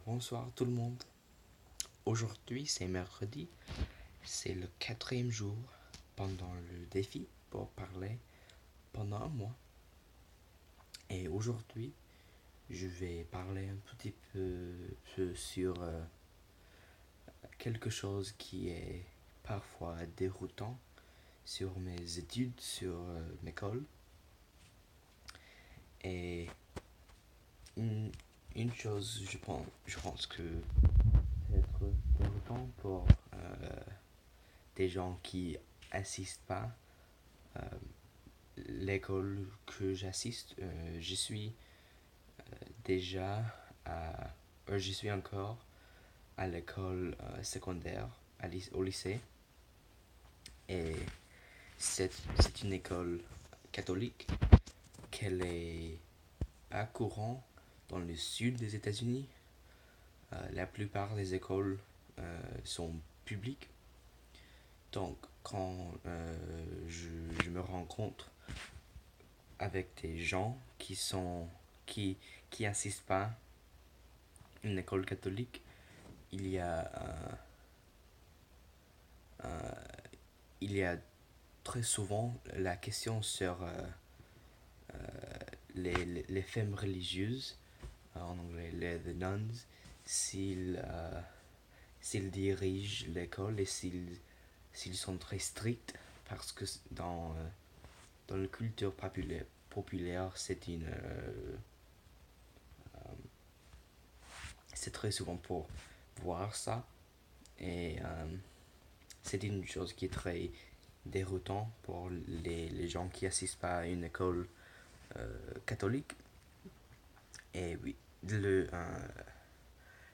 Bonsoir tout le monde. Aujourd'hui c'est mercredi, c'est le quatrième jour pendant le défi pour parler pendant un mois. Et aujourd'hui je vais parler un petit peu sur quelque chose qui est parfois déroutant sur mes études, sur l'école. Et une, une chose, je pense que c'est être déroutant pour des gens qui assistent pas euh, l'école que j'assiste. Je suis déjà je suis encore à l'école secondaire, au lycée. Et c'est une école catholique qu'elle est pas courant dans le sud des États-Unis. La plupart des écoles sont publiques. Donc, quand je me rencontre avec des gens qui, qui assistent pas à une école catholique, il y a, il y a très souvent la question sur les femmes religieuses, en anglais the nuns, s'ils s'ils dirigent l'école et s'ils sont très stricts, parce que dans la culture populaire c'est très souvent pour voir ça. Et c'est une chose qui est très déroutant pour les gens qui assistent pas à une école catholique. Et oui,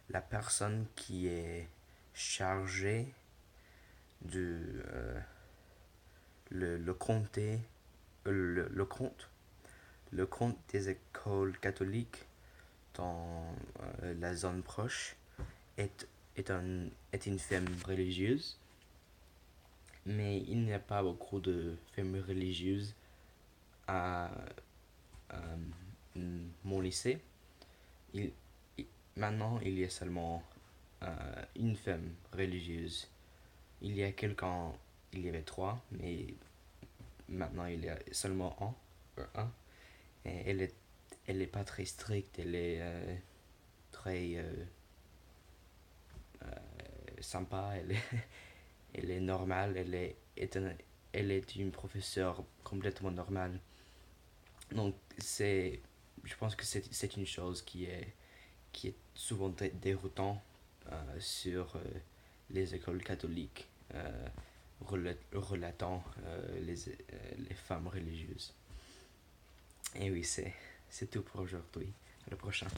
la personne qui est chargée de le comté, le compte des écoles catholiques dans la zone proche est, est une femme religieuse, mais il n'y a pas beaucoup de femmes religieuses à, à mon lycée. Il, Maintenant, il y a seulement une femme religieuse. Il y a quelqu'un, il y avait trois, mais maintenant il y a seulement un. Et elle est pas très stricte, elle est très sympa, elle est normale, elle est une professeure complètement normale. Donc je pense que c'est une chose qui est souvent déroutant sur les écoles catholiques relatant les femmes religieuses. Et oui, c'est tout pour aujourd'hui. À la prochaine.